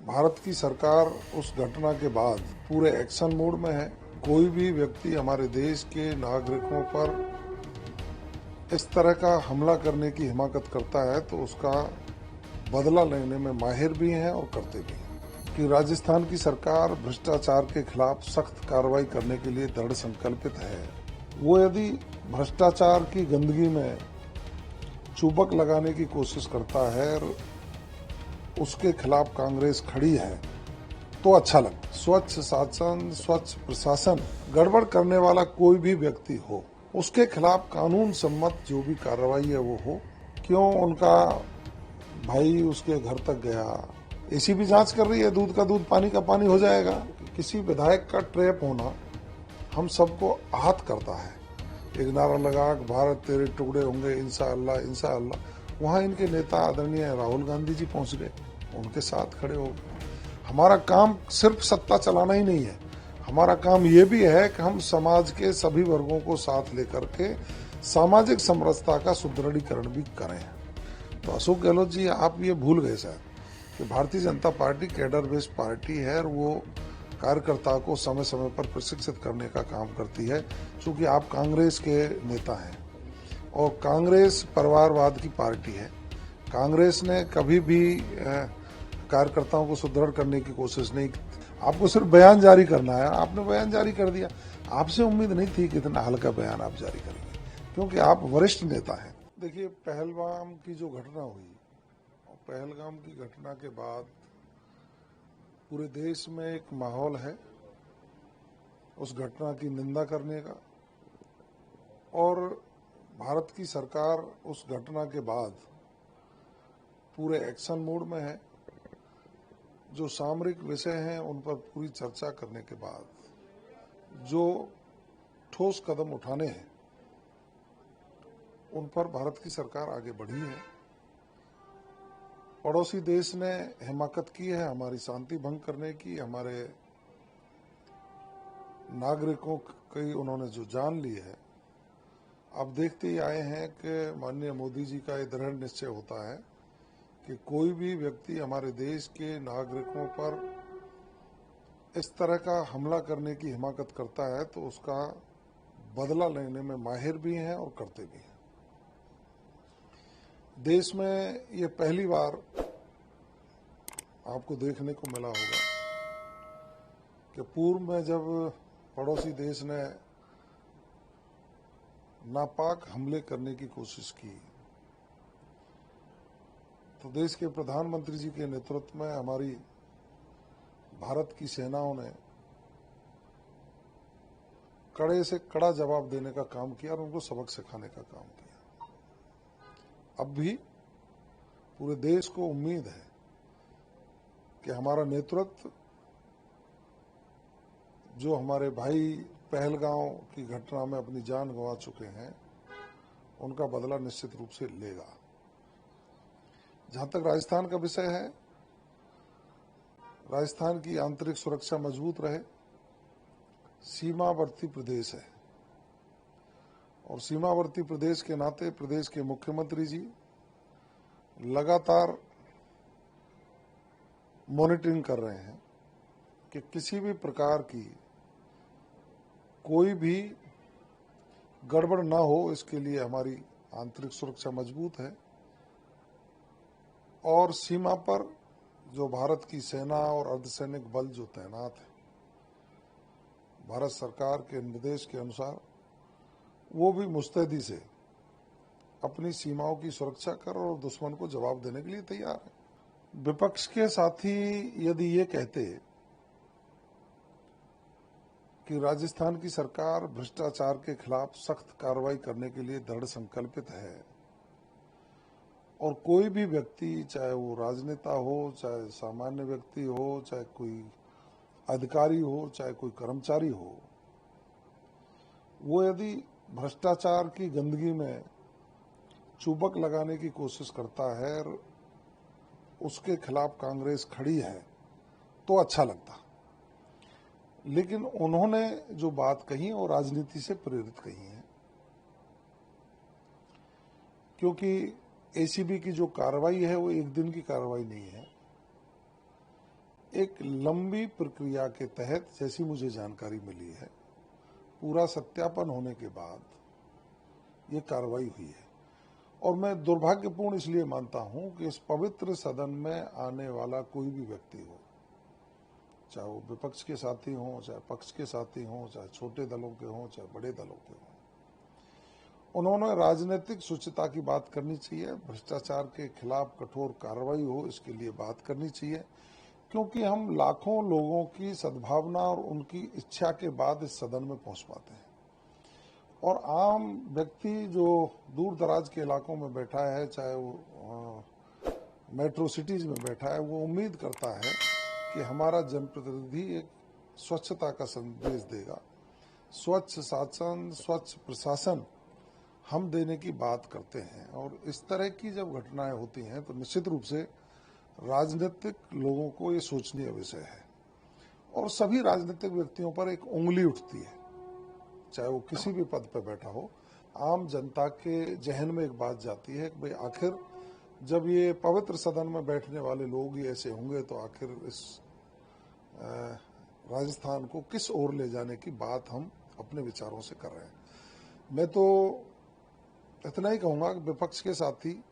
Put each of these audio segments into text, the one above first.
भारत की सरकार उस घटना के बाद पूरे एक्शन मोड में है। कोई भी व्यक्ति हमारे देश के नागरिकों पर इस तरह का हमला करने की हिमाकत करता है तो उसका बदला लेने में माहिर भी हैं और करते भी हैं। कि राजस्थान की सरकार भ्रष्टाचार के खिलाफ सख्त कार्रवाई करने के लिए दृढ़ संकल्पित है। वो यदि भ्रष्टाचार की गंदगी में चुबक लगाने की कोशिश करता है और उसके खिलाफ कांग्रेस खड़ी है तो अच्छा लगता। स्वच्छ शासन, स्वच्छ प्रशासन, गड़बड़ करने वाला कोई भी व्यक्ति हो उसके खिलाफ कानून सम्मत जो भी कार्रवाई है वो हो। क्यों उनका भाई उसके घर तक गया, एसीबी जांच कर रही है, दूध का दूध पानी का पानी हो जाएगा। किसी विधायक का ट्रैप होना हम सबको आहत करता है। एक नारा लगा कि भारत तेरे टुकड़े होंगे इंशाअल्लाह इंशाअल्लाह। वहां इनके नेता आदरणीय राहुल गांधी जी पहुंच गए, उनके साथ खड़े हो गए। हमारा काम सिर्फ सत्ता चलाना ही नहीं है, हमारा काम ये भी है कि हम समाज के सभी वर्गों को साथ लेकर के सामाजिक समरसता का सुदृढ़ीकरण भी करें। तो अशोक गहलोत जी, आप ये भूल गए शायद कि Bharatiya Janata party cadre based party है और वो कार्यकर्ता को समय समय पर प्रशिक्षित करने का काम करती है। क्योंकि आप कांग्रेस के नेता हैं और कांग्रेस परिवारवाद की पार्टी है। कांग्रेस ने कभी भी कार्यकर्ताओं को सुदृढ़ करने की कोशिश नहीं की। आपको सिर्फ बयान जारी करना है, आपने बयान जारी कर दिया। आपसे उम्मीद नहीं थी कि इतना हल्का बयान आप जारी करेंगे, क्योंकि आप वरिष्ठ नेता हैं। देखिए, पहलगाम की जो घटना हुई और पहलगाम की घटना के बाद पूरे देश में एक माहौल है उस घटना की निंदा करने का, और भारत की सरकार उस घटना के बाद पूरे एक्शन मोड में है। जो सामरिक विषय हैं उन पर पूरी चर्चा करने के बाद जो ठोस कदम उठाने हैं उन पर भारत की सरकार आगे बढ़ी है। पड़ोसी देश ने हिमाकत की है हमारी शांति भंग करने की, हमारे नागरिकों की उन्होंने जो जान ली है। अब देखते ही आए हैं कि माननीय मोदी जी का ये दृढ़ निश्चय होता है कि कोई भी व्यक्ति हमारे देश के नागरिकों पर इस तरह का हमला करने की हिमाकत करता है तो उसका बदला लेने में माहिर भी हैं और करते भी हैं। देश में ये पहली बार आपको देखने को मिला होगा कि पूर्व में जब पड़ोसी देश ने नापाक हमले करने की कोशिश की तो देश के प्रधानमंत्री जी के नेतृत्व में हमारी भारत की सेनाओं ने कड़े से कड़ा जवाब देने का काम किया और उनको सबक सिखाने का काम किया। अब भी पूरे देश को उम्मीद है कि हमारा नेतृत्व, जो हमारे भाई पहलगांव की घटना में अपनी जान गंवा चुके हैं, उनका बदला निश्चित रूप से लेगा। जहां तक राजस्थान का विषय है, राजस्थान की आंतरिक सुरक्षा मजबूत रहे। सीमावर्ती प्रदेश है और सीमावर्ती प्रदेश के नाते प्रदेश के मुख्यमंत्री जी लगातार मॉनिटरिंग कर रहे हैं कि किसी भी प्रकार की कोई भी गड़बड़ ना हो। इसके लिए हमारी आंतरिक सुरक्षा मजबूत है और सीमा पर जो भारत की सेना और अर्धसैनिक बल जो तैनात है, भारत सरकार के निर्देश के अनुसार वो भी मुस्तैदी से अपनी सीमाओं की सुरक्षा कर और दुश्मन को जवाब देने के लिए तैयार है। विपक्ष के साथी यदि ये कहते कि राजस्थान की सरकार भ्रष्टाचार के खिलाफ सख्त कार्रवाई करने के लिए दृढ़ संकल्पित है और कोई भी व्यक्ति, चाहे वो राजनेता हो, चाहे सामान्य व्यक्ति हो, चाहे कोई अधिकारी हो, चाहे कोई कर्मचारी हो, वो यदि भ्रष्टाचार की गंदगी में चुबक लगाने की कोशिश करता है और उसके खिलाफ कांग्रेस खड़ी है तो अच्छा लगता। लेकिन उन्होंने जो बात कही वो राजनीति से प्रेरित कही है, क्योंकि एसीबी की जो कार्रवाई है वो एक दिन की कार्रवाई नहीं है। एक लंबी प्रक्रिया के तहत, जैसी मुझे जानकारी मिली है, पूरा सत्यापन होने के बाद ये कार्रवाई हुई है। और मैं दुर्भाग्यपूर्ण इसलिए मानता हूं कि इस पवित्र सदन में आने वाला कोई भी व्यक्ति हो, चाहे वो विपक्ष के साथी हों, चाहे पक्ष के साथी हों, चाहे छोटे दलों के हों, चाहे बड़े दलों के हों, उन्होंने राजनीतिक शुचिता की बात करनी चाहिए, भ्रष्टाचार के खिलाफ कठोर कार्रवाई हो इसके लिए बात करनी चाहिए, क्योंकि हम लाखों लोगों की सद्भावना और उनकी इच्छा के बाद इस सदन में पहुंच पाते हैं। और आम व्यक्ति जो दूर दराज के इलाकों में बैठा है, चाहे वो मेट्रो सिटीज में बैठा है, वो उम्मीद करता है कि हमारा जनप्रतिनिधि एक स्वच्छता का संदेश देगा। स्वच्छ शासन, स्वच्छ प्रशासन हम देने की बात करते हैं, और इस तरह की जब घटनाएं होती हैं तो निश्चित रूप से राजनीतिक लोगों को ये सोचनीय विषय है, और सभी राजनीतिक व्यक्तियों पर एक उंगली उठती है, चाहे वो किसी भी पद पर बैठा हो। आम जनता के जहन में एक बात जाती है कि भाई आखिर जब ये पवित्र सदन में बैठने वाले लोग ही ऐसे होंगे तो आखिर इस राजस्थान को किस ओर ले जाने की बात हम अपने विचारों से कर रहे हैं। मैं तो इतना ही कहूंगा कि विपक्ष के साथी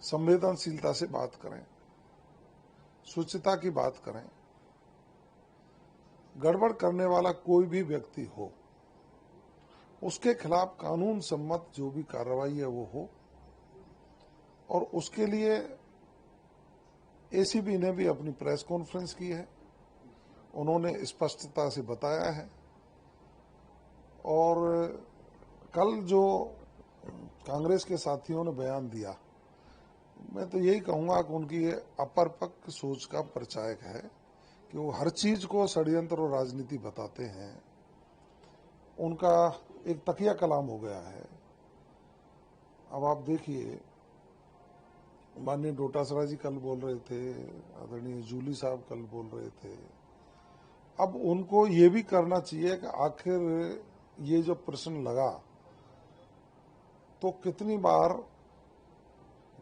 संवेदनशीलता से बात करें, शुचिता की बात करें। गड़बड़ करने वाला कोई भी व्यक्ति हो, उसके खिलाफ कानून सम्मत जो भी कार्रवाई है वो हो, और उसके लिए एसीबी ने भी अपनी प्रेस कॉन्फ्रेंस की है, उन्होंने स्पष्टता से बताया है। और कल जो कांग्रेस के साथियों ने बयान दिया, मैं तो यही कहूंगा कि उनकी ये अपरपक्व सोच का परिचायक है कि वो हर चीज को षड्यंत्र और राजनीति बताते हैं। उनका एक तकिया कलाम हो गया है। अब आप देखिए, माननीय डोटासरा जी कल बोल रहे थे, आदरणीय जूली साहब कल बोल रहे थे। अब उनको ये भी करना चाहिए कि आखिर ये जो प्रश्न लगा तो कितनी बार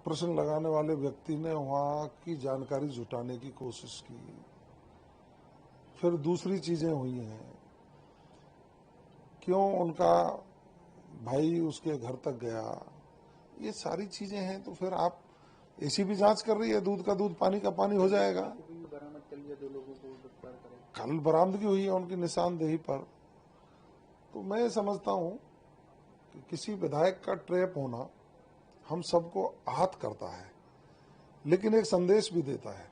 प्रश्न लगाने वाले व्यक्ति ने वहां की जानकारी जुटाने की कोशिश की, फिर दूसरी चीजें हुई हैं, क्यों उनका भाई उसके घर तक गया, ये सारी चीजें हैं। तो फिर आप एसीबी जांच कर रही है, दूध का दूध पानी का पानी हो जाएगा। कल बरामदगी हुई है उनकी निशानदेही पर। तो मैं समझता हूं कि किसी विधायक का ट्रैप होना हम सबको आहत करता है, लेकिन एक संदेश भी देता है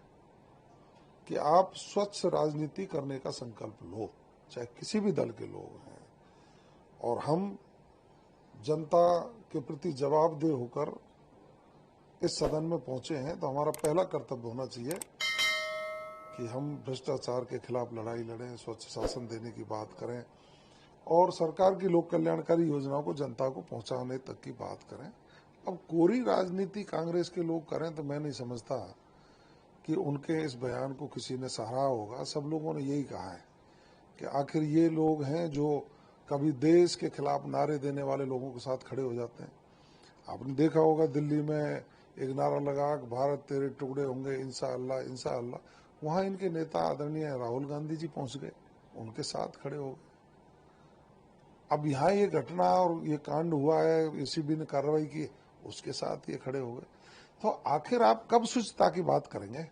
कि आप स्वच्छ राजनीति करने का संकल्प लो, चाहे किसी भी दल के लोग हैं। और हम जनता के प्रति जवाबदेह होकर इस सदन में पहुंचे हैं, तो हमारा पहला कर्तव्य होना चाहिए कि हम भ्रष्टाचार के खिलाफ लड़ाई लड़ें, स्वच्छ शासन देने की बात करें, और सरकार की लोक कल्याणकारी योजनाओं को जनता को पहुंचाने तक की बात करें। अब कोरी राजनीति कांग्रेस के लोग करें तो मैं नहीं समझता कि उनके इस बयान को किसी ने सराहा होगा। सब लोगों ने यही कहा है कि आखिर ये लोग हैं जो कभी देश के खिलाफ नारे देने वाले लोगों के साथ खड़े हो जाते हैं। आपने देखा होगा दिल्ली में एक नारा लगा कि भारत तेरे टुकड़े होंगे इंशाअल्लाह इंशाअल्लाह, वहां इनके नेता आदरणीय राहुल गांधी जी पहुंच गए, उनके साथ खड़े हो गए। अब यहाँ ये घटना और ये कांड हुआ है, एसीबी ने कार्रवाई की, उसके साथ ये खड़े हो गए। तो आखिर आप कब शुचिता की बात करेंगे?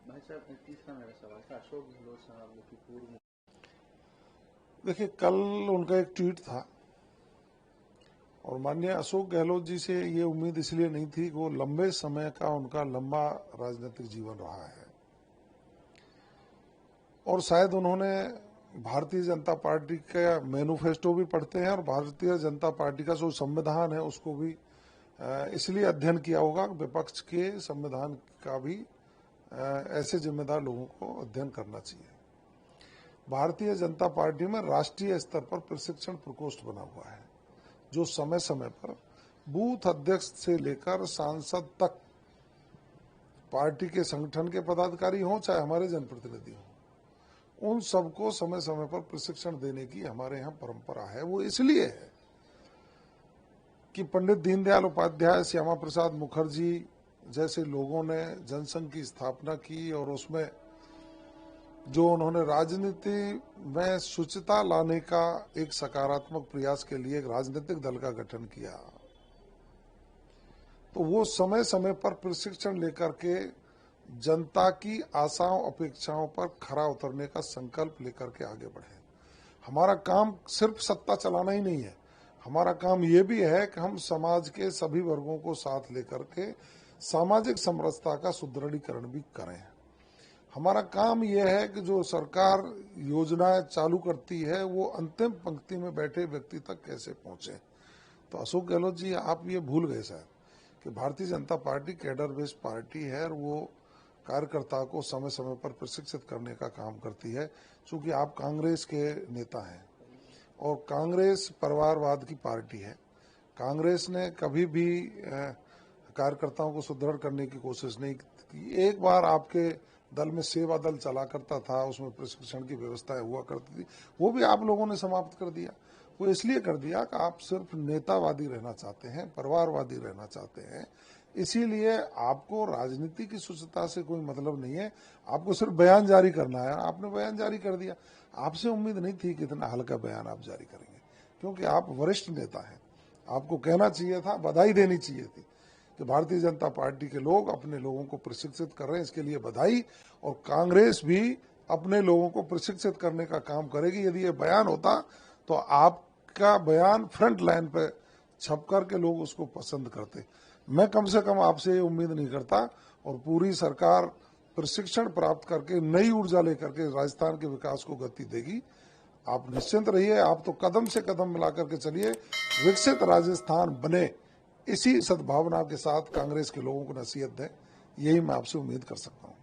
भाई साहब, तीसरा मेरा सवाल था अशोक गहलोत साहब की पूर्व। देखिए, कल उनका एक ट्वीट था, और माननीय अशोक गहलोत जी से ये उम्मीद इसलिए नहीं थी कि वो लंबे समय का उनका लंबा राजनीतिक जीवन रहा है, और शायद उन्होंने भारतीय जनता पार्टी का मैनिफेस्टो भी पढ़ते हैं, और भारतीय जनता पार्टी का जो संविधान है उसको भी इसलिए अध्ययन किया होगा। विपक्ष के संविधान का भी ऐसे जिम्मेदार लोगों को अध्ययन करना चाहिए। भारतीय जनता पार्टी में राष्ट्रीय स्तर पर प्रशिक्षण प्रकोष्ठ बना हुआ है, जो समय समय पर बूथ अध्यक्ष से लेकर सांसद तक पार्टी के संगठन के पदाधिकारी हों चाहे हमारे जनप्रतिनिधि हों, उन सबको समय समय पर प्रशिक्षण देने की हमारे यहाँ परंपरा है। वो इसलिए है कि पंडित दीनदयाल उपाध्याय, श्यामा प्रसाद मुखर्जी, जैसे लोगों ने जनसंघ की स्थापना की और उसमें जो उन्होंने राजनीति में शुचिता लाने का एक सकारात्मक प्रयास के लिए एक राजनीतिक दल का गठन किया, तो वो समय समय पर प्रशिक्षण लेकर के जनता की आशाओं अपेक्षाओं पर खरा उतरने का संकल्प लेकर के आगे बढ़े। हमारा काम सिर्फ सत्ता चलाना ही नहीं है, हमारा काम ये भी है कि हम समाज के सभी वर्गों को साथ लेकर के सामाजिक समरसता का सुदृढ़ीकरण भी करें। हमारा काम यह है कि जो सरकार योजनाएं चालू करती है वो अंतिम पंक्ति में बैठे व्यक्ति तक कैसे पहुंचे। तो अशोक गहलोत जी, आप ये भूल गए शायद कि Bharatiya Janata party cadre based party है और वो कार्यकर्ता को समय समय पर प्रशिक्षित करने का काम करती है। चूंकि आप कांग्रेस के नेता हैं और कांग्रेस परिवारवाद की पार्टी है, कांग्रेस ने कभी भी कार्यकर्ताओं को सुदृढ़ करने की कोशिश नहीं की। एक बार आपके दल में सेवा दल चला करता था, उसमें प्रशिक्षण की व्यवस्थाएं हुआ करती थी, वो भी आप लोगों ने समाप्त कर दिया। वो इसलिए कर दिया कि आप सिर्फ नेतावादी रहना चाहते हैं, परिवारवादी रहना चाहते हैं। इसीलिए आपको राजनीति की शुचिता से कोई मतलब नहीं है, आपको सिर्फ बयान जारी करना है। आपने बयान जारी कर दिया, आपसे उम्मीद नहीं थी कि इतना हल्का बयान आप जारी करेंगे, क्योंकि आप वरिष्ठ नेता हैं। आपको कहना चाहिए था, बधाई देनी चाहिए थी कि भारतीय जनता पार्टी के लोग अपने लोगों को प्रशिक्षित कर रहे हैं, इसके लिए बधाई। और कांग्रेस भी अपने लोगों को प्रशिक्षित करने का काम करेगी। यदि ये बयान होता तो आपका बयान फ्रंट लाइन पे छप कर के लोग उसको पसंद करते। मैं कम से कम आपसे ये उम्मीद नहीं करता, और पूरी सरकार प्रशिक्षण प्राप्त करके नई ऊर्जा लेकर के राजस्थान के विकास को गति देगी। आप निश्चिंत रहिए, आप तो कदम से कदम मिला करके चलिए, विकसित राजस्थान बने, इसी सद्भावना के साथ कांग्रेस के लोगों को नसीहत दें, यही मैं आपसे उम्मीद कर सकता हूं।